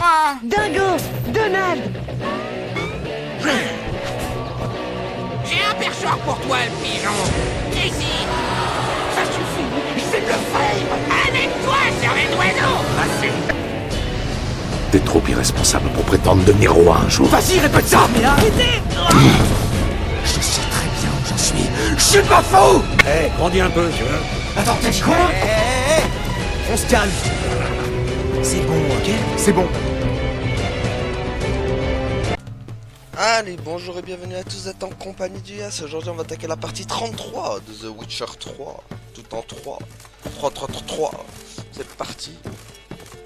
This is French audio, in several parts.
pas. Dingo! Donald! J'ai un perchoir pour toi, le pigeon. Ici. Ça suffit, c'est le frame. Avec toi, cervelle d'oiseau. Assez. T'es trop irresponsable pour prétendre devenir roi un jour. Vas-y, répète ça. Mais arrêtez! Je sais très bien où j'en suis. Je suis pas fou. Hé, grandis un peu, tu vois. Attends, t'as dit quoi? On se calme. C'est bon, ok? C'est bon. Allez, bonjour et bienvenue à tous, vous êtes en compagnie du Yas. Aujourd'hui, on va attaquer la partie 33 de The Witcher 3. Tout en 3. 3. C'est parti.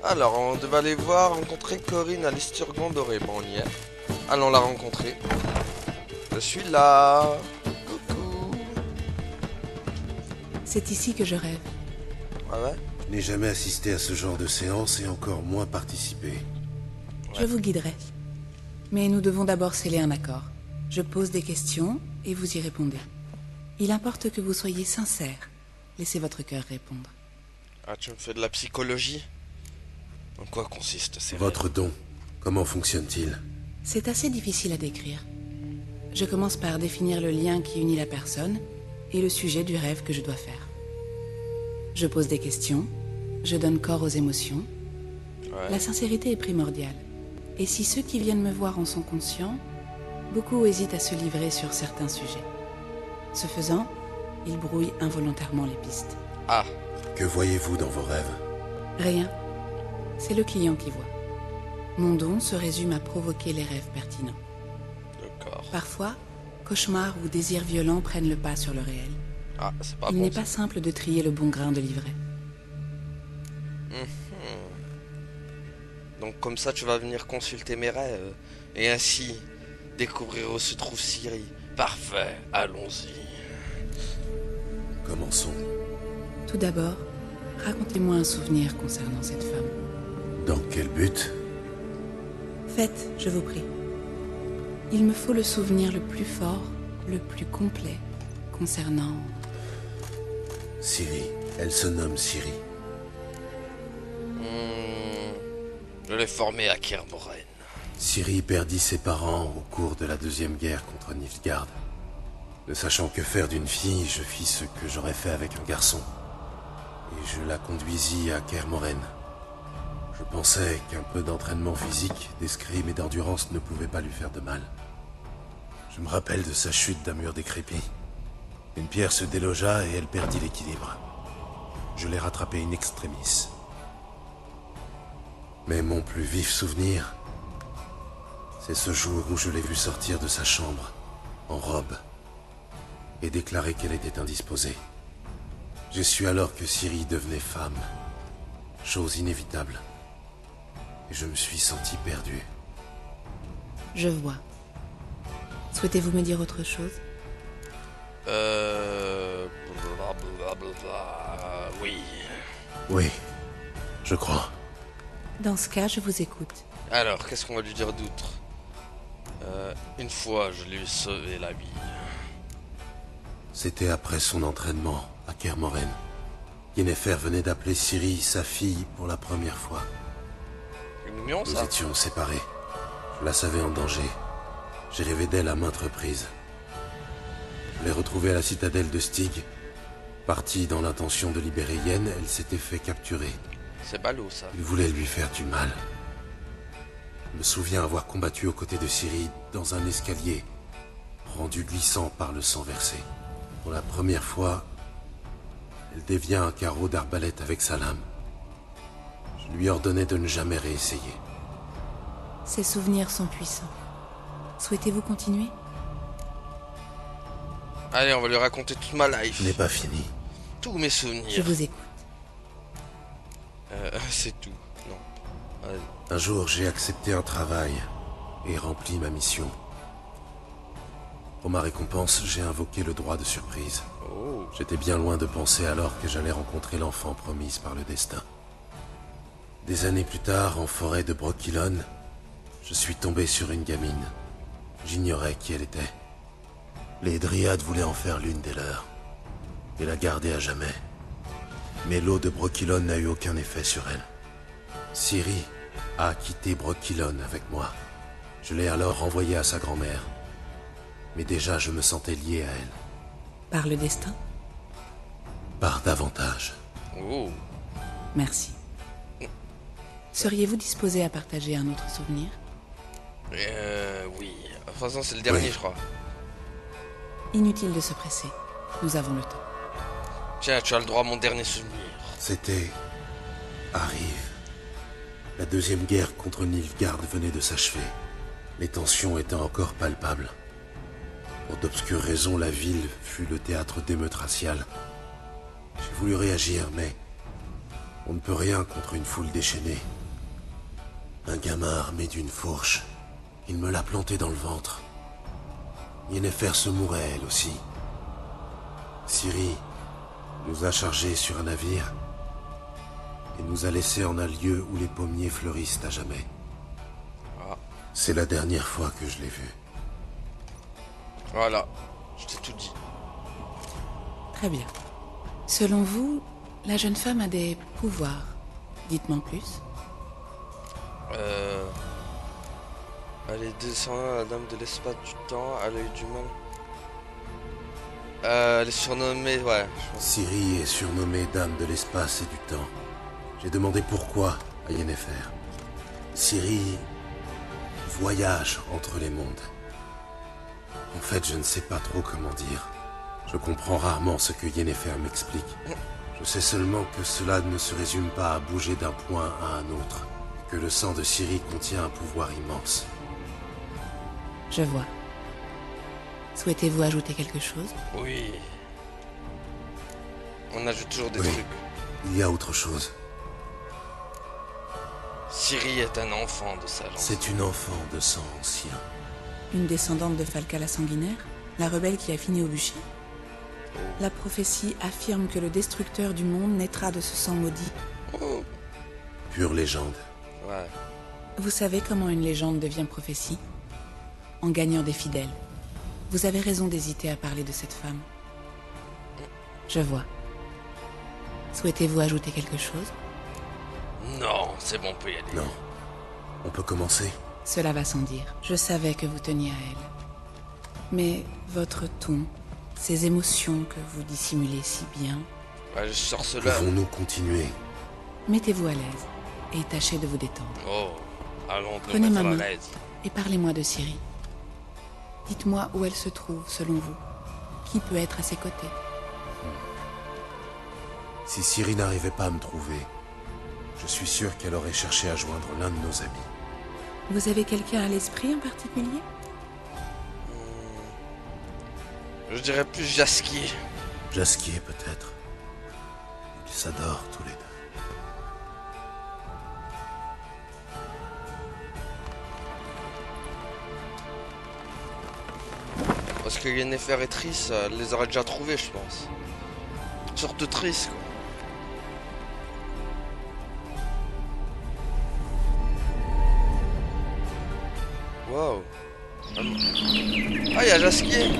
Alors, on devait aller rencontrer Corinne à l'Esturgon doré. Bon, on y est. Allons la rencontrer. Je suis là. Coucou. C'est ici que je rêve. Ah ouais? Je n'ai jamais assisté à ce genre de séance et encore moins participé. Je vous guiderai. Mais nous devons d'abord sceller un accord. Je pose des questions et vous y répondez. Il importe que vous soyez sincère. Laissez votre cœur répondre. Ah, tu me fais de la psychologie? En quoi consiste ces Votre don, comment fonctionne-t-il? C'est assez difficile à décrire. Je commence par définir le lien qui unit la personne et le sujet du rêve que je dois faire. Je pose des questions, je donne corps aux émotions. Ouais. La sincérité est primordiale. Et si ceux qui viennent me voir en sont conscients, beaucoup hésitent à se livrer sur certains sujets. Ce faisant, ils brouillent involontairement les pistes. Ah, Que voyez-vous dans vos rêves? Rien. C'est le client qui voit. Mon don se résume à provoquer les rêves pertinents. d'accord. Parfois, cauchemars ou désirs violents prennent le pas sur le réel. Ah, c'est pas Il bon. n'est ça. pas simple de trier le bon grain de livret. Donc comme ça tu vas venir consulter mes rêves et ainsi découvrir où se trouve Ciri. Parfait, allons-y. Commençons. Tout d'abord, racontez-moi un souvenir concernant cette femme. Dans quel but? Faites, je vous prie. Il me faut le souvenir le plus fort, le plus complet, concernant... Ciri. Elle se nomme Ciri. Je l'ai formé à Kermoren. Ciri perdit ses parents au cours de la deuxième guerre contre Nilfgaard. Ne sachant que faire d'une fille, je fis ce que j'aurais fait avec un garçon. Et je la conduisis à Kermoren. Je pensais qu'un peu d'entraînement physique, d'escrime et d'endurance ne pouvait pas lui faire de mal. Je me rappelle de sa chute d'un mur décrépit. Une pierre se délogea et elle perdit l'équilibre. Je l'ai rattrapée in extremis. Mais mon plus vif souvenir, c'est ce jour où je l'ai vue sortir de sa chambre, en robe, et déclarer qu'elle était indisposée. J'ai su alors que Ciri devenait femme, chose inévitable, et je me suis senti perdu. Je vois. Souhaitez-vous me dire autre chose? Oui. Oui, je crois. Dans ce cas, je vous écoute. Alors, qu'est-ce qu'on va lui dire d'autre? Une fois, je lui ai sauvé la vie. C'était après son entraînement à Kermoren. Yennefer venait d'appeler Ciri sa fille pour la première fois. C'est mignon, Nous ça. étions séparés. Je la savais en danger. J'ai rêvé d'elle à maintes reprises. Je l'ai retrouvée à la citadelle de Stig. Partie dans l'intention de libérer Yen, elle s'était fait capturer. C'est ballot, ça. Il voulait lui faire du mal. Je me souviens avoir combattu aux côtés de Ciri dans un escalier, rendu glissant par le sang versé. Pour la première fois, elle dévia un carreau d'arbalète avec sa lame. Je lui ordonnais de ne jamais réessayer. Ces souvenirs sont puissants. Souhaitez-vous continuer? Allez, on va lui raconter toute ma life. Je n'ai pas fini. Tous mes souvenirs. Je vous écoute. C'est tout. Non. Allez. Un jour, j'ai accepté un travail et rempli ma mission. Pour ma récompense, j'ai invoqué le droit de surprise. Oh. J'étais bien loin de penser alors que j'allais rencontrer l'enfant promise par le destin. Des années plus tard, en forêt de Brokilon, je suis tombé sur une gamine. J'ignorais qui elle était. Les Dryades voulaient en faire l'une des leurs et la garder à jamais. Mais l'eau de Brokilon n'a eu aucun effet sur elle. Ciri a quitté Brokilon avec moi. Je l'ai alors renvoyée à sa grand-mère. Mais déjà, je me sentais lié à elle. Par le destin? Par davantage. Oh. Merci. Seriez-vous disposé à partager un autre souvenir? Oui. De toute façon, c'est le dernier, Oui. je crois. Inutile de se presser. Nous avons le temps. Tiens, tu as le droit à mon dernier souvenir. C'était... Arrive. La deuxième guerre contre Nilfgaard venait de s'achever. Les tensions étaient encore palpables. Pour d'obscures raisons, la ville fut le théâtre d'émeutes raciales. J'ai voulu réagir, mais... on ne peut rien contre une foule déchaînée. Un gamin armé d'une fourche. Il me l'a planté dans le ventre. Yennefer se mourait, elle aussi. Ciri nous a chargés sur un navire et nous a laissés en un lieu où les pommiers fleurissent à jamais. Ah. C'est la dernière fois que je l'ai vu. Voilà. Je t'ai tout dit. Très bien. Selon vous, la jeune femme a des pouvoirs. Dites-moi plus. Elle est descendante, la dame de l'espace du temps, elle a eu du mal. Elle est surnommée, ouais. Je pense. Ciri est surnommée Dame de l'espace et du temps. J'ai demandé pourquoi à Yennefer. Ciri voyage entre les mondes. En fait, je ne sais pas trop comment dire. Je comprends rarement ce que Yennefer m'explique. Je sais seulement que cela ne se résume pas à bouger d'un point à un autre, et que le sang de Ciri contient un pouvoir immense. Je vois. Souhaitez-vous ajouter quelque chose? Oui. On ajoute toujours des Oui. trucs. Il y a autre chose. Ciri est un enfant de sa lance. C'est une enfant de sang ancien. Une descendante de Falca la sanguinaire? La rebelle qui a fini au bûcher? La prophétie affirme que le destructeur du monde naîtra de ce sang maudit. Oh. Pure légende. Ouais. Vous savez comment une légende devient prophétie? En gagnant des fidèles. Vous avez raison d'hésiter à parler de cette femme. Je vois. Souhaitez-vous ajouter quelque chose? Non, c'est bon, on peut y aller. Non. On peut commencer? Cela va sans dire. Je savais que vous teniez à elle. Mais votre ton, ces émotions que vous dissimulez si bien, Ouais, je sors cela. Pouvons-nous continuer? mettez-vous à l'aise et tâchez de vous détendre. Oh. Allons, nous Prenez ma mettre à main. l'aise. Et parlez-moi de Ciri. Dites-moi où elle se trouve, selon vous. Qui peut être à ses côtés? Si Ciri n'arrivait pas à me trouver, je suis sûr qu'elle aurait cherché à joindre l'un de nos amis. Vous avez quelqu'un à l'esprit en particulier? Je dirais plus Jaskier. Jaskier peut-être. Ils s'adorent tous les deux. Parce que Yennefer et Triss, elle les aurait déjà trouvés, je pense. Surtout Triss, quoi. Wow. Ah, il y a Jaskier.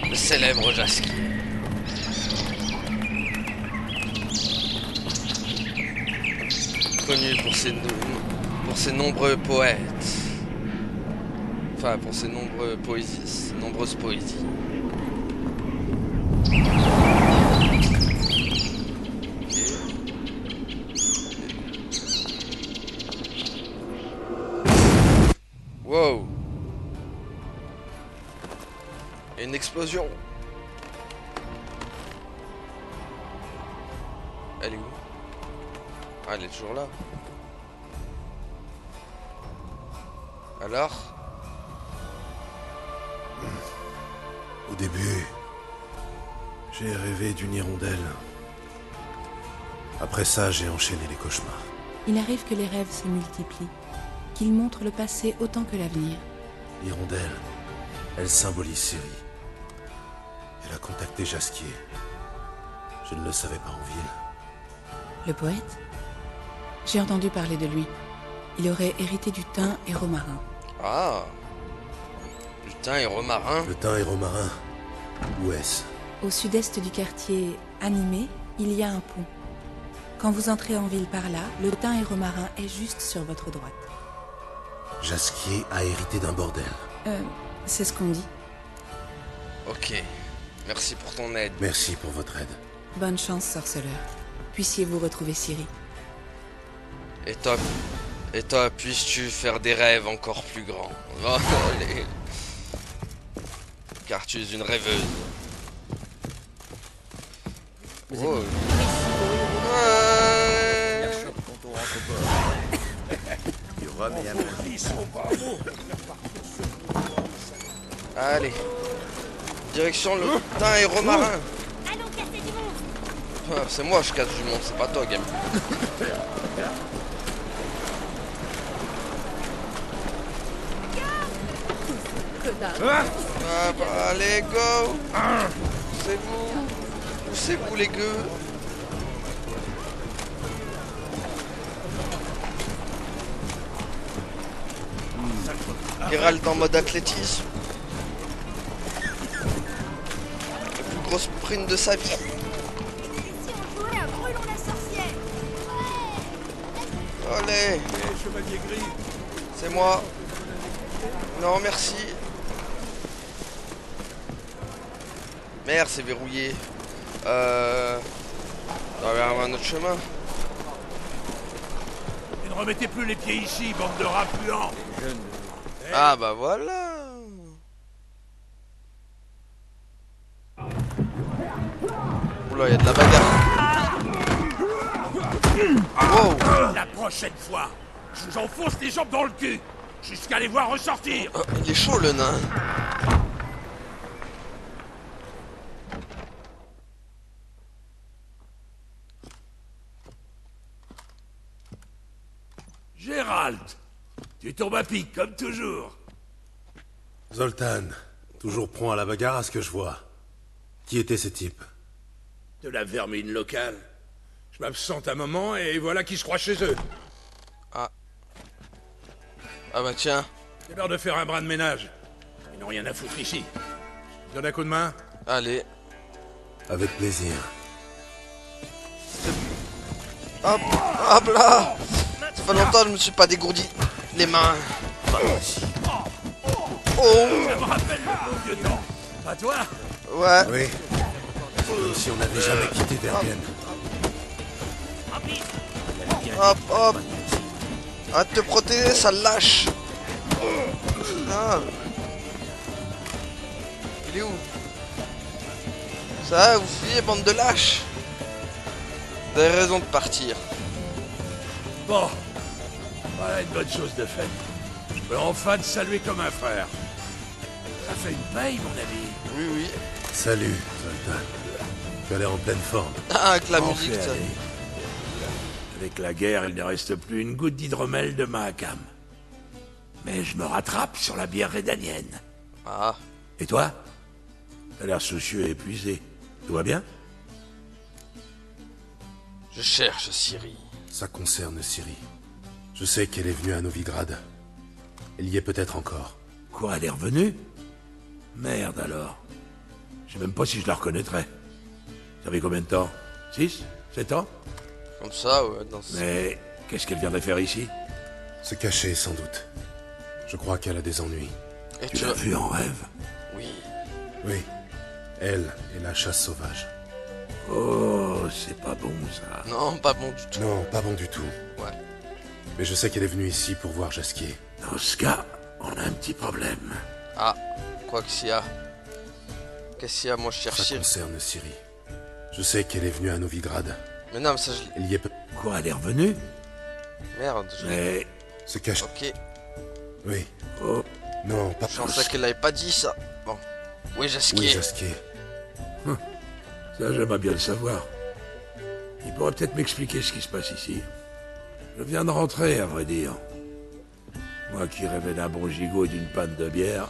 Le célèbre Jaskier. Connu pour ses nombreux poètes. Enfin, pour ses nombreuses poésies. Wow. Et une explosion. Elle est où? Ah, elle est toujours là. Alors? Au début, j'ai rêvé d'une hirondelle. Après ça, j'ai enchaîné les cauchemars. Il arrive que les rêves se multiplient, qu'ils montrent le passé autant que l'avenir. L'hirondelle, elle symbolise Ciri. Elle a contacté Jaskier. Je ne le savais pas en ville. Le poète? J'ai entendu parler de lui. Il aurait hérité du thym et romarin. Ah. Du Teint et romarin. Le teint et romarin. Où est-ce? Au sud-est du quartier Animé, il y a un pont. Quand vous entrez en ville par là, le Teint et romarin est juste sur votre droite. Jasquier a hérité d'un bordel. C'est ce qu'on dit. Ok. Merci pour ton aide. Merci pour votre aide. Bonne chance, sorceleur. Puissiez-vous retrouver Ciri. Et toi, puisses-tu faire des rêves encore plus grands. Oh, allez. Car tu es une rêveuse. Oh. Ouais. Allez. Direction le Teint et romarin. Allons casser du monstre. Ah, c'est moi je casse du monde, c'est pas toi, game. Ah bah, allez, go. C'est vous. Où c'est vous, les gueux? Geralt en mode athlétisme. Le plus gros sprint de sa vie. Et si on jouait à Brûlons la sorcière? Allez. C'est moi. Non, merci. Merde, c'est verrouillé. On va avoir un autre chemin. Et ne remettez plus les pieds ici, bande de rats puants. Ah bah voilà. Oula, il y a de la bagarre. Wow. La prochaine fois, je vous enfonce les jambes dans le cul, jusqu'à les voir ressortir. Oh, il est chaud le nain. Gérald, tu tombes à pic, comme toujours. Zoltan, toujours prompt à la bagarre à ce que je vois. Qui étaient ces types? De la vermine locale. Je m'absente un moment et voilà qui se croit chez eux. Ah. Ah bah tiens. C'est l'heure de faire un brin de ménage. Ils n'ont rien à foutre ici. Donne un coup de main. Allez. Avec plaisir. Hop. Hop là. Ça fait longtemps que je me suis pas dégourdi les mains. Oh. Ça me rappelle le bon vieux temps. Pas toi? Ouais. Oui. Comme si on n'avait jamais quitté Vergen. Hop, hop. Arrête de te protéger, ça lâche. Ah. Il est où? Ça va, vous fuyez, bande de lâches. Vous avez raison de partir. Bon. Voilà une bonne chose de faite. Je peux enfin te saluer comme un frère. Ça fait une paye, mon ami. Oui, oui. Salut, Zoltan. Tu as l'air en pleine forme. Ah, avec la En musique, fait, ça. allez. Avec la guerre, il ne reste plus une goutte d'hydromel de Mahakam. Mais je me rattrape sur la bière rédanienne. Ah. Et toi? T'as l'air soucieux et épuisé. Tout va bien? Je cherche Ciri. Ça concerne Ciri. Je sais qu'elle est venue à Novigrad. Elle y est peut-être encore. Quoi, elle est revenue? Merde alors. Je sais même pas si je la reconnaîtrais. Ça fait combien de temps? 6? 7 ans? Comme ça, ouais, dans ce... Mais qu'est-ce qu'elle viendrait faire ici? Se cacher, sans doute. Je crois qu'elle a des ennuis. Et Tu l'as vue en rêve? Oui. Oui. Elle et la chasse sauvage. Oh, c'est pas bon ça. Non, pas bon du tout. Non, pas bon du tout. Ouais. Mais je sais qu'elle est venue ici pour voir Jasquier. Dans ce cas, on a un petit problème. Ah, quoi que s'il y a. Qu'est-ce qu'il y a? Moi, je cherche Ça Ciri. concerne Ciri. Je sais qu'elle est venue à Novigrad. Mais non, mais ça, je... Elle y est Quoi, elle est revenue? Merde, je... Mais... se cache. Ok. Oui. Oh, Non, pas Je pensais qu'elle avait pas dit ça. Bon. Oui, Jasquier. Oui, Jasquier. ça j'aimerais bien le savoir. Il pourrait peut-être m'expliquer ce qui se passe ici. Je viens de rentrer, à vrai dire. Moi qui rêvais d'un bon gigot et d'une panne de bière,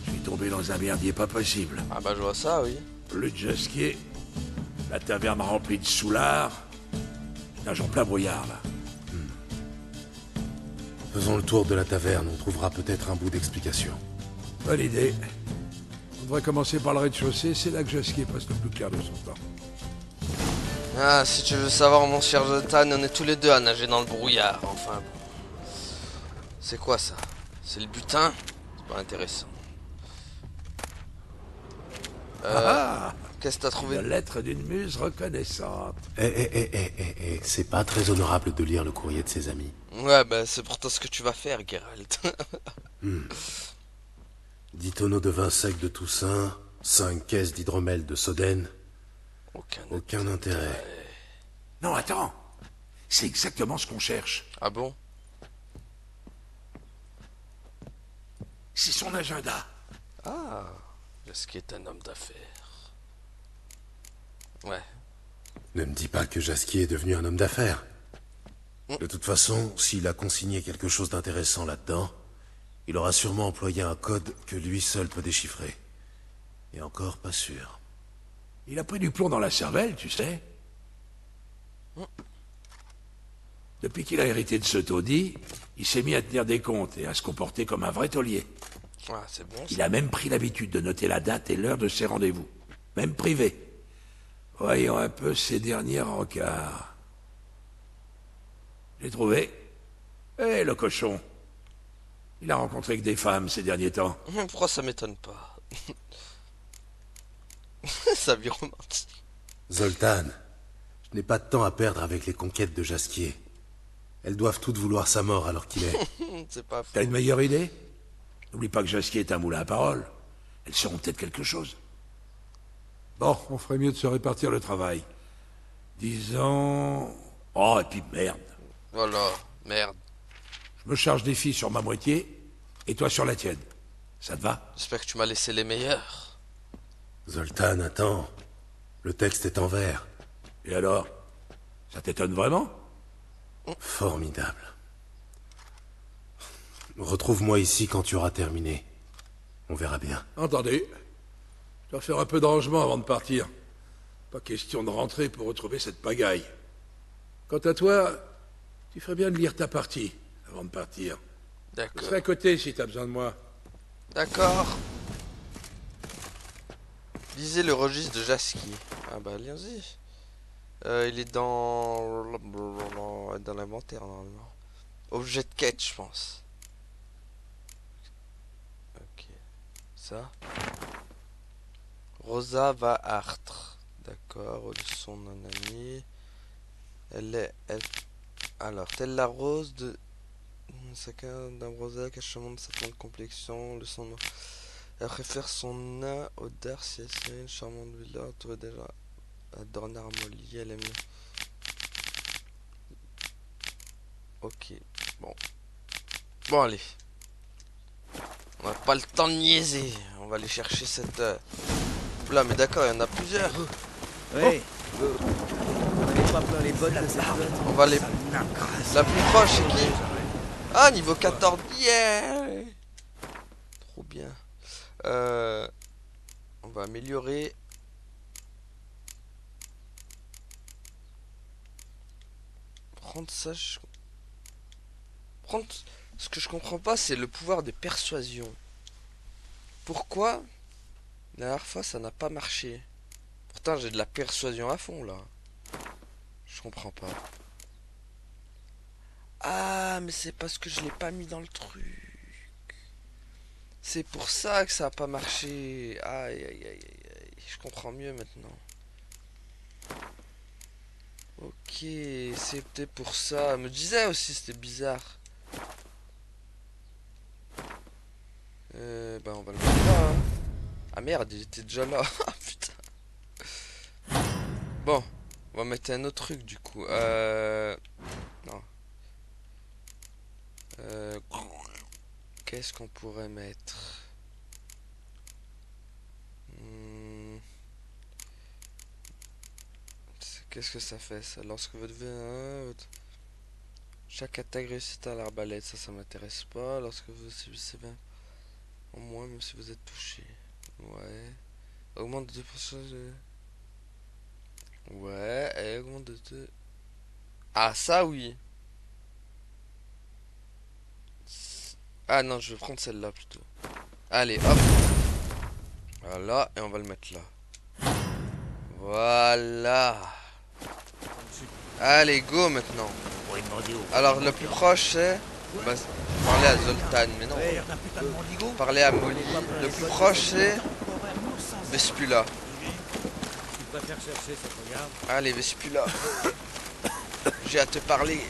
je suis tombé dans un merdier pas possible. Ah bah, je vois ça, oui. Plus de Jasquier, la taverne remplie de soulards. Nage en plein brouillard, là. Faisons le tour de la taverne, on trouvera peut-être un bout d'explication. Bonne idée. On devrait commencer par le rez-de-chaussée, c'est là que Jasquier passe le plus clair de son temps. Ah, si tu veux savoir, mon cher Zoltan, on est tous les deux à nager dans le brouillard. Enfin, bon. C'est quoi ça? C'est le butin? C'est pas intéressant. Ah, Qu'est-ce que t'as trouvé? une lettre d'une muse reconnaissante. C'est pas très honorable de lire le courrier de ses amis. Ouais, bah c'est pourtant ce que tu vas faire, Geralt. 10 tonneaux de vin sec de Toussaint, 5 caisses d'hydromel de Sodène. Aucun intérêt. Non, attends. C'est exactement ce qu'on cherche. Ah bon? C'est son agenda. Ah, Jasquier est un homme d'affaires. Ouais. Ne me dis pas que Jasquier est devenu un homme d'affaires. De toute façon, s'il a consigné quelque chose d'intéressant là-dedans, il aura sûrement employé un code que lui seul peut déchiffrer. Et encore pas sûr. Il a pris du plomb dans la cervelle, tu sais. Depuis qu'il a hérité de ce taudis, il s'est mis à tenir des comptes et à se comporter comme un vrai taulier. Ah, c'est bon. Il a même pris l'habitude de noter la date et l'heure de ses rendez-vous, même privé. Voyons un peu ses derniers rencarts. J'ai trouvé. Eh, le cochon. Il a rencontré que des femmes ces derniers temps. Pourquoi ça m'étonne pas? Sa vie romantique. Zoltan, je n'ai pas de temps à perdre avec les conquêtes de Jasquier. Elles doivent toutes vouloir sa mort alors qu'il est... C'est pas faux. T'as une meilleure idée? N'oublie pas que Jasquier est un moulin à parole. Elles seront peut-être quelque chose. Bon, on ferait mieux de se répartir le travail. Disons... Oh, et puis merde. Voilà, merde. Je me charge des filles sur ma moitié, et toi sur la tienne. Ça te va? J'espère que tu m'as laissé les meilleurs. Zoltan, attends. Le texte est en vers. Et alors? Ça t'étonne vraiment? Formidable. Retrouve-moi ici quand tu auras terminé. On verra bien. Entendez. Je dois faire un peu de rangement avant de partir. Pas question de rentrer pour retrouver cette pagaille. Quant à toi, tu ferais bien de lire ta partie avant de partir. Je D'accord. serai à côté si t'as besoin de moi. D'accord. Lisez le registre de Jasquier. Ah bah allons-y. Il est dans l'inventaire normalement. Objet de quête, je pense. Ok. Ça. Rosa va Artre. D'accord. Son ami. Alors, telle la rose de Chacun d'Ambrosa, cachement de sa plante complexion, le son. Elle préfère son nain au dard si elle serait une charmante villa, entourée déjà à Dornar Molly, elle aime. Ok, bon. Bon, allez. On n'a pas le temps de niaiser. On va aller chercher cette. Là, mais d'accord, il y en a plusieurs. Ouais. On n'est pas plein les bottes de cette flotte. On va les. La plus proche, c'est qui? Ah, niveau 14. Yeah! Trop bien. On va améliorer. Prendre ça. Prendre. Ce que je comprends pas, c'est le pouvoir de persuasion. Pourquoi la dernière fois ça n'a pas marché? Pourtant j'ai de la persuasion à fond là. Je comprends pas. Ah, mais c'est parce que je l'ai pas mis dans le truc. C'est pour ça que ça a pas marché. Aïe aïe aïe aïe aïe. Je comprends mieux maintenant. Ok, c'est peut-être pour ça. Elle me disait aussi c'était bizarre. Bah on va le mettre là. Hein. Ah merde, il était déjà là. Ah putain. Bon, on va mettre un autre truc du coup. Non. Qu'est-ce qu'on pourrait mettre? Qu'est-ce que ça fait ça? Lorsque vous devez... Chaque attaque réussit à l'arbalète, ça m'intéresse pas. Lorsque vous subissez 20 en moins, même si vous êtes touché. Ouais. Augmente de 2%. Ouais, et augmente de 2. Ah, ça oui. Ah non, je vais prendre celle-là plutôt. Allez, hop. Voilà, et on va le mettre là. Voilà. Allez, go maintenant. Alors, le plus proche, c'est... Bah, parler à Zoltan, mais non. Parler à Molly. Le plus proche, c'est... Vespula. Allez, Vespula. J'ai à te parler.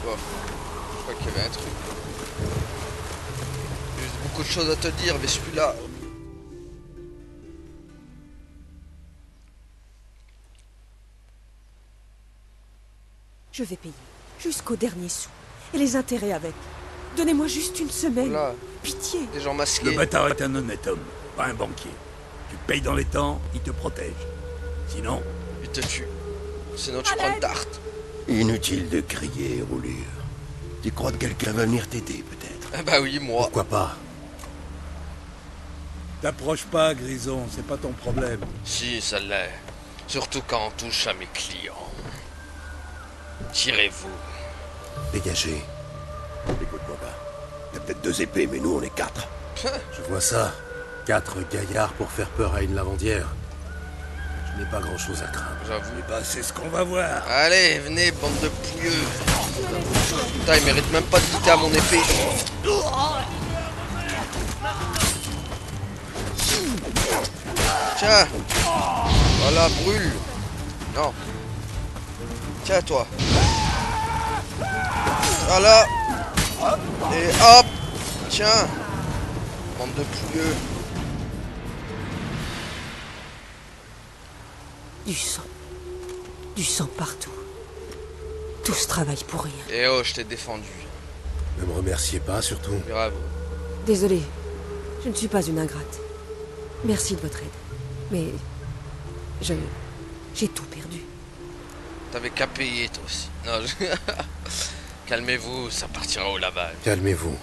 Oh, je crois qu'il y avait un truc. J'ai beaucoup de choses à te dire, Vespula. Je vais payer. Jusqu'au dernier sou. Et les intérêts avec. Donnez-moi juste une semaine. Là, Pitié. des gens Le masqués. bâtard est un honnête homme, pas un banquier. Tu payes dans les temps, il te protège. Sinon, Il te tue. Sinon tu prends une tarte. Inutile de crier, roulure. Tu crois que quelqu'un va venir t'aider, peut-être? Ah bah oui, moi. Pourquoi pas? t'approche pas, Grison, c'est pas ton problème. Si, ça l'est. Surtout quand on touche à mes clients. Tirez-vous. Dégagez. Écoute-moi pas. T'as peut-être 2 épées, mais nous, on est 4. Je vois ça. 4 gaillards pour faire peur à une lavandière. Je n'ai pas grand-chose à craindre. J'avoue. Eh ben, c'est ce qu'on va voir. Allez, venez, bande de pouilleux. Putain, il mérite même pas de quitter à mon épée. Tiens. Voilà, brûle. Non. Tiens, toi. Voilà. Et hop. Tiens. Bande de pouilleux. Du sang. Du sang partout. Tout ce travail pour rien. Et oh, je t'ai défendu. Ne me remerciez pas, surtout. Grave. Désolé, je ne suis pas une ingrate. Merci de votre aide. Mais... j'ai tout perdu. T'avais qu'à payer, toi aussi. Non, Calmez-vous, ça partira au lavage. Calmez-vous.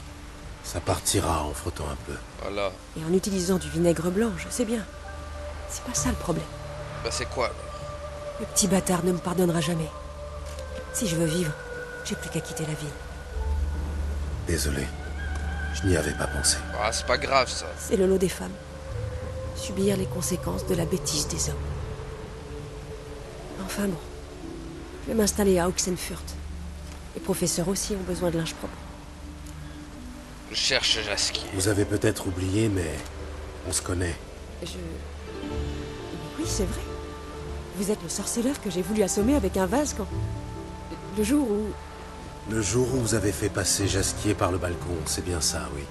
Ça partira en frottant un peu. Voilà. Et en utilisant du vinaigre blanc, je sais bien. C'est pas ça le problème. Bah c'est quoi alors? Le petit bâtard ne me pardonnera jamais. Si je veux vivre, j'ai plus qu'à quitter la ville. Désolé. Je n'y avais pas pensé. Ah, c'est pas grave ça. C'est le lot des femmes. Subir les conséquences de la bêtise des hommes. Enfin bon. Je vais m'installer à Oxenfurt. Les professeurs aussi ont besoin de linge propre. Je cherche Jasquier. Vous avez peut-être oublié, mais on se connaît. Mais oui, c'est vrai. Vous êtes le sorceleur que j'ai voulu assommer avec un vase quand... Le jour où... Le jour où vous avez fait passer Jasquier par le balcon, c'est bien ça, oui.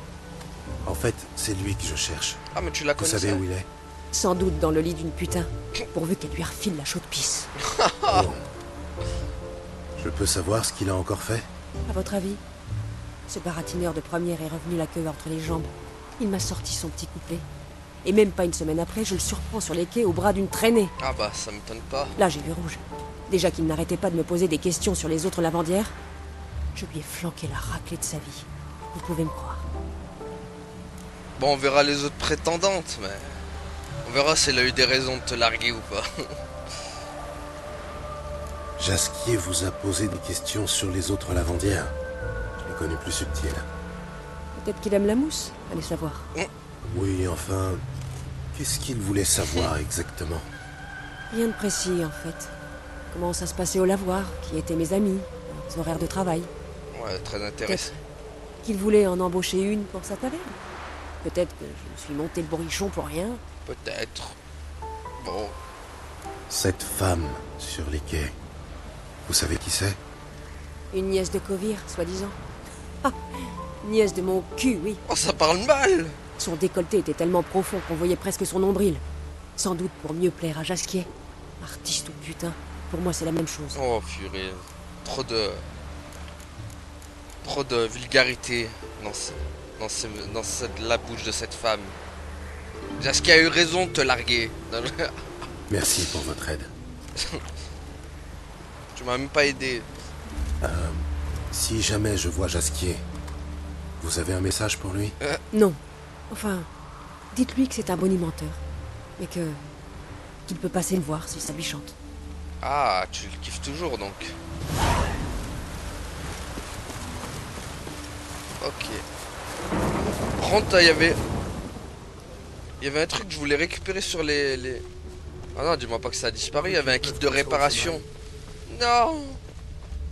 En fait, c'est lui que je cherche. Ah mais tu la Vous connaissais? savez où il est? Sans doute dans le lit d'une putain. Pourvu qu'elle lui refile la chaude pisse. Oh. Je peux savoir ce qu'il a encore fait? À votre avis? Ce baratineur de première est revenu la queue entre les jambes. Il m'a sorti son petit couplet. Et même pas une semaine après, je le surprends sur les quais au bras d'une traînée. Ah bah ça m'étonne pas. Là, j'ai vu rouge. Déjà qu'il n'arrêtait pas de me poser des questions sur les autres lavandières, je lui ai flanqué la raclée de sa vie. Vous pouvez me croire. Bon, on verra les autres prétendantes, mais... On verra si elle a eu des raisons de te larguer ou pas. Jasquier vous a posé des questions sur les autres lavandières. Je l'ai connu plus subtil. Peut-être qu'il aime la mousse, allez savoir. Oui, enfin... Qu'est-ce qu'il voulait savoir exactement? Rien de précis, en fait. Comment ça se passait au lavoir, qui étaient mes amis, leurs horaires de travail. Ouais, très intéressant. Peut-être qu'il voulait en embaucher une pour sa taverne. Peut-être que je me suis monté le bourrichon pour rien. Peut-être. Bon. Cette femme sur les quais, vous savez qui c'est? Une nièce de Kovir, soi-disant. Ah, nièce de mon cul, oui. Oh, ça parle mal. Son décolleté était tellement profond qu'on voyait presque son nombril. Sans doute pour mieux plaire à Jasquier. Artiste ou putain, pour moi c'est la même chose. Oh, purée. Trop de vulgarité dans la bouche de cette femme. Jasquier a eu raison de te larguer. Merci pour votre aide. Tu m'as même pas aidé. Si jamais je vois Jasquier, vous avez un message pour lui? Non. Enfin, dites-lui que c'est un bonimenteur. Mais qu'il peut passer le voir si ça lui chante. Ah, tu le kiffes toujours donc. Ok. Par contre, il y avait un truc que je voulais récupérer sur les... Ah non, dis-moi pas que ça a disparu. Il y avait un kit de réparation. Non.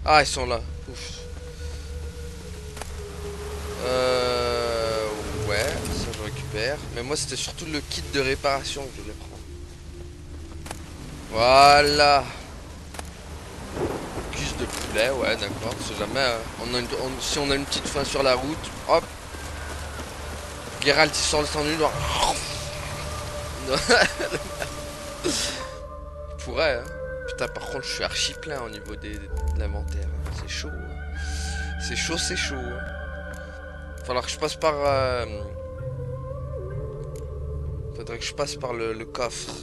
Ah, ils sont là. Ouf. Ouais, ça je récupère. Mais moi, c'était surtout le kit de réparation que je voulais prendre. Voilà. Cuisse de poulet, ouais, d'accord. Si jamais si on a une petite faim sur la route, hop. Geralt il sort le sandwich. Il pourrait, hein. Putain, par contre, je suis archi plein au niveau de l'inventaire. C'est chaud. Hein. C'est chaud, c'est chaud. Hein. Faudra que je passe par. Faudrait que je passe par le coffre.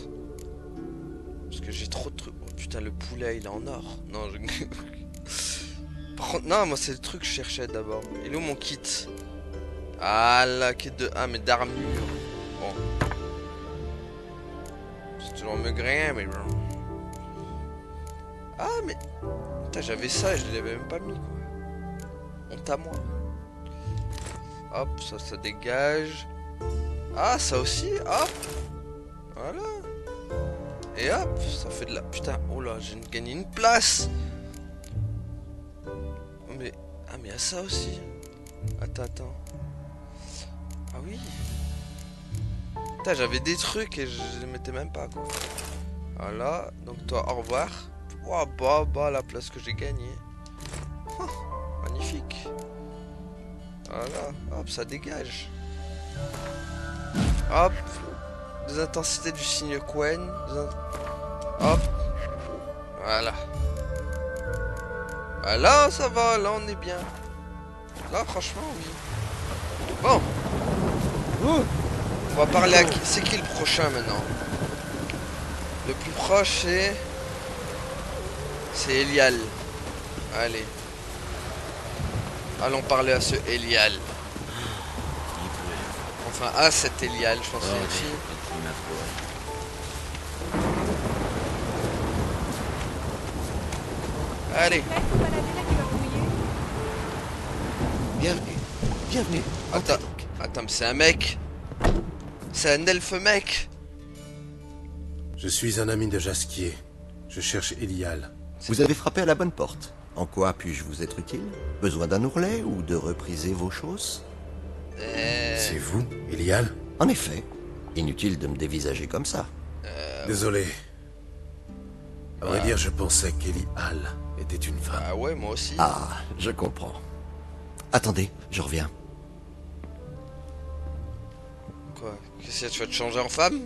Parce que j'ai trop de trucs. Oh putain, le poulet il est en or. Non, je. Par contre, non, moi c'est le truc que je cherchais d'abord. Il est où mon kit? Ah, la kit de. Ah, mais d'armure. Bon. C'est toujours me grain, mais bon. Ah, mais. Putain, j'avais ça et je l'avais même pas mis, quoi. Honte à moi. Hop, ça dégage. Ah, ça aussi, hop. Voilà. Et hop, ça fait de la... Putain, oh là, j'ai gagné une place. Mais... Ah, mais il y a ça aussi. Attends. Ah oui. Putain, j'avais des trucs et je les mettais même pas, quoi. Voilà, donc toi, au revoir. Oh, bah, la place que j'ai gagnée. Oh, magnifique. Voilà, hop, ça dégage. Hop, des intensités du signe Quen. Hop, voilà. Là, ça va, là, on est bien. Là, franchement, oui. Bon. On va parler à qui? C'est qui le prochain maintenant? Le plus proche, c'est Elial. Allez. Allons parler à ce Elial. Enfin, à cet Elial, je pense que c'est une fille. Allez. Bienvenue. Attends, mais c'est un mec. C'est un elfe mec. Je suis un ami de Jasquier. Je cherche Elial. Vous avez frappé à la bonne porte. En quoi puis-je vous être utile? Besoin d'un ourlet ou de repriser vos choses? C'est vous, Elial? En effet. Inutile de me dévisager comme ça. Désolé. À vrai dire, je pensais qu'Elial était une femme. Ah ouais, moi aussi. Ah, je comprends. Attendez, je reviens. Quoi? Qu'est-ce que tu vas te changer en femme?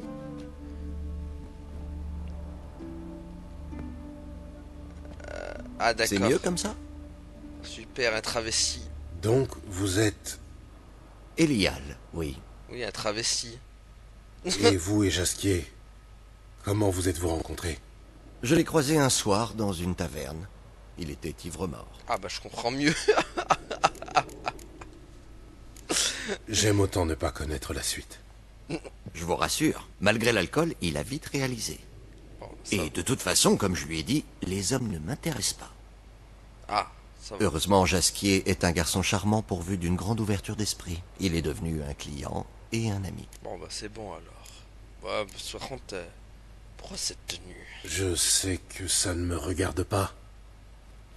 Ah d'accord. C'est mieux comme ça? Super, un travesti. Donc, vous êtes... Elial, oui. Oui, un travesti. Et vous et Jasquier, comment vous êtes-vous rencontrés? Je l'ai croisé un soir dans une taverne. Il était ivre-mort. Ah bah je comprends mieux. J'aime autant ne pas connaître la suite. Je vous rassure, malgré l'alcool, il a vite réalisé. Bon, ça... Et de toute façon, comme je lui ai dit, les hommes ne m'intéressent pas. Ah, ça va. Heureusement, Jasquier est un garçon charmant pourvu d'une grande ouverture d'esprit. Il est devenu un client et un ami. Bon bah c'est bon alors. Ouais, par contre, pourquoi cette tenue? Je sais que ça ne me regarde pas.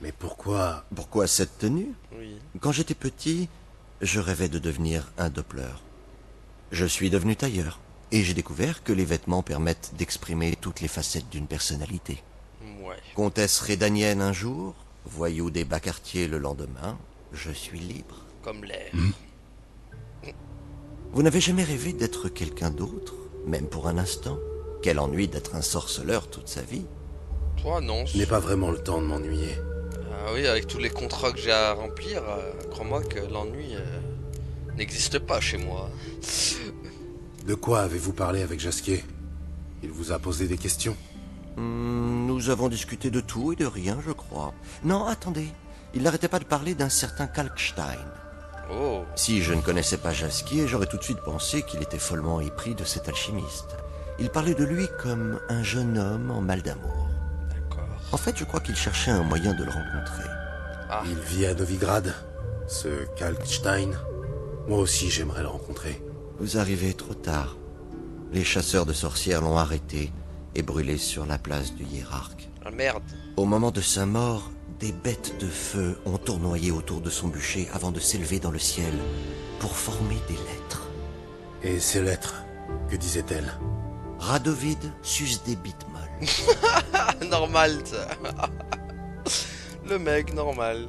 Mais pourquoi... Pourquoi cette tenue? Oui. Quand j'étais petit, je rêvais de devenir un Doppler. Je suis devenu tailleur, et j'ai découvert que les vêtements permettent d'exprimer toutes les facettes d'une personnalité. Ouais. Comtesse rédanienne un jour, voyou des bas quartiers le lendemain, je suis libre. Comme l'air. Vous n'avez jamais rêvé d'être quelqu'un d'autre, même pour un instant? Quel ennui d'être un sorceleur toute sa vie. Toi non. Je n'ai pas vraiment le temps de m'ennuyer. Ah oui, avec tous les contrats que j'ai à remplir, crois-moi que l'ennui n'existe pas chez moi. De quoi avez-vous parlé avec Jasquier? Il vous a posé des questions? Nous avons discuté de tout et de rien, je crois. Non, attendez. Il n'arrêtait pas de parler d'un certain Kalkstein. Oh. Si je ne connaissais pas Jasquier, j'aurais tout de suite pensé qu'il était follement épris de cet alchimiste. Il parlait de lui comme un jeune homme en mal d'amour. D'accord. En fait, je crois qu'il cherchait un moyen de le rencontrer. Ah. Il vit à Novigrad? Ce Kalkstein, moi aussi j'aimerais le rencontrer. Vous arrivez trop tard. Les chasseurs de sorcières l'ont arrêté et brûlé sur la place du hiérarque. Ah merde. Au moment de sa mort, des bêtes de feu ont tournoyé autour de son bûcher avant de s'élever dans le ciel pour former des lettres. Et ces lettres, que disaient-elles? Radovid suce des bites molles. Normal, ça. Le mec, normal.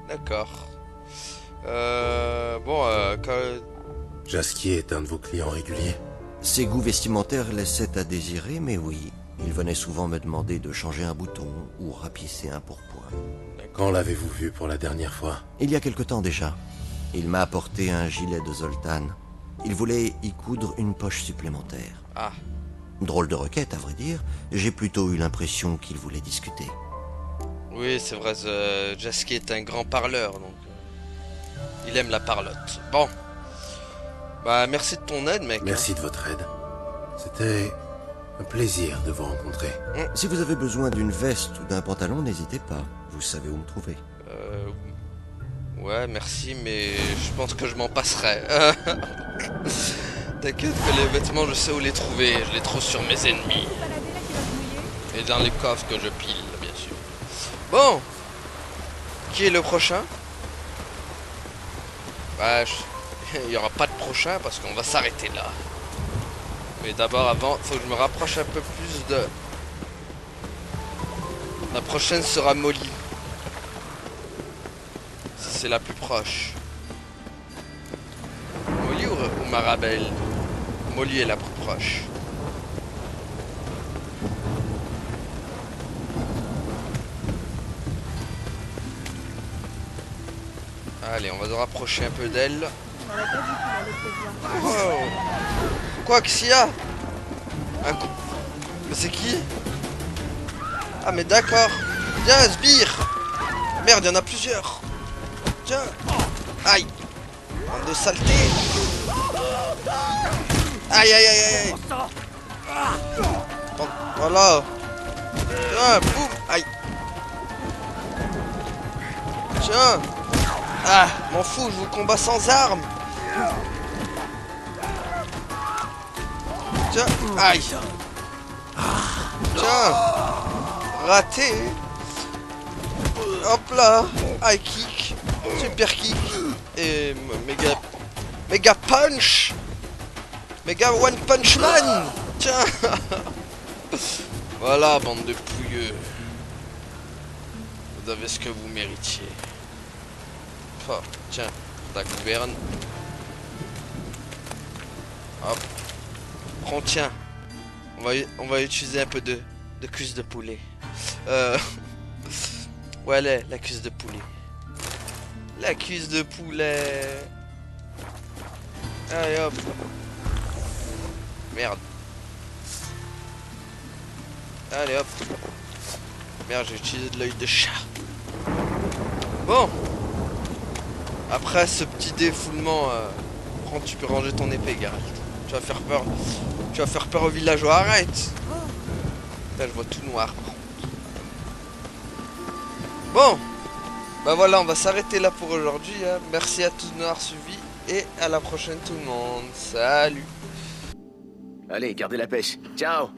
D'accord. Jaskier est un de vos clients réguliers? Ses goûts vestimentaires laissaient à désirer, mais oui, il venait souvent me demander de changer un bouton ou rapiécer un pourpoint. Quand l'avez-vous vu pour la dernière fois? Il y a quelque temps déjà. Il m'a apporté un gilet de Zoltan. Il voulait y coudre une poche supplémentaire. Ah. Drôle de requête, à vrai dire. J'ai plutôt eu l'impression qu'il voulait discuter. Oui, c'est vrai, Jaskier est un grand parleur, donc... il aime la parlotte. Bon. Bah, merci de ton aide, mec. Merci de votre aide. C'était un plaisir de vous rencontrer. Si vous avez besoin d'une veste ou d'un pantalon, n'hésitez pas. Vous savez où me trouver. Ouais, merci, mais je pense que je m'en passerai. T'inquiète que les vêtements, je sais où les trouver. Je les trouve sur mes ennemis. Et dans les coffres que je pile, bien sûr. Bon. Qui est le prochain? Bah, il n'y aura pas de prochain parce qu'on va s'arrêter là. Mais d'abord, avant, faut que je me rapproche un peu plus de... La prochaine sera Molly. Si c'est la plus proche. Molly ou Marabelle? Molly est la plus proche. Allez, on va se rapprocher un peu d'elle. Oh. Quoi qu'il y a? Un coup. Mais c'est qui? Ah mais d'accord. Viens, sbire. Merde, il y en a plusieurs. Tiens. Aïe. Bande de saleté. Aïe aïe aïe aïe. Bon, voilà. Tiens, boum. Aïe. Tiens. Ah, m'en fous, je vous combats sans armes. Tiens, aïe. Tiens. Raté. Hop là. High kick. Super kick. Et méga punch. Méga one punch man. Tiens. Voilà, bande de pouilleux. Vous avez ce que vous méritiez. Oh, tiens, ta gouverne. Hop. Prends, tiens. On va utiliser un peu de cuisse de poulet. Ouais, la cuisse de poulet. La cuisse de poulet. Allez, hop. Merde. Allez, hop. Merde, j'ai utilisé de l'œil de chat. Bon. Après ce petit défoulement, tu peux ranger ton épée, Geralt. Tu vas faire peur. Tu vas faire peur aux villageois. Arrête. Là, je vois tout noir. Par contre. Bon. Bah voilà, on va s'arrêter là pour aujourd'hui. Hein. Merci à tous de nous avoir suivis. Et à la prochaine tout le monde. Salut. Allez, gardez la pêche. Ciao.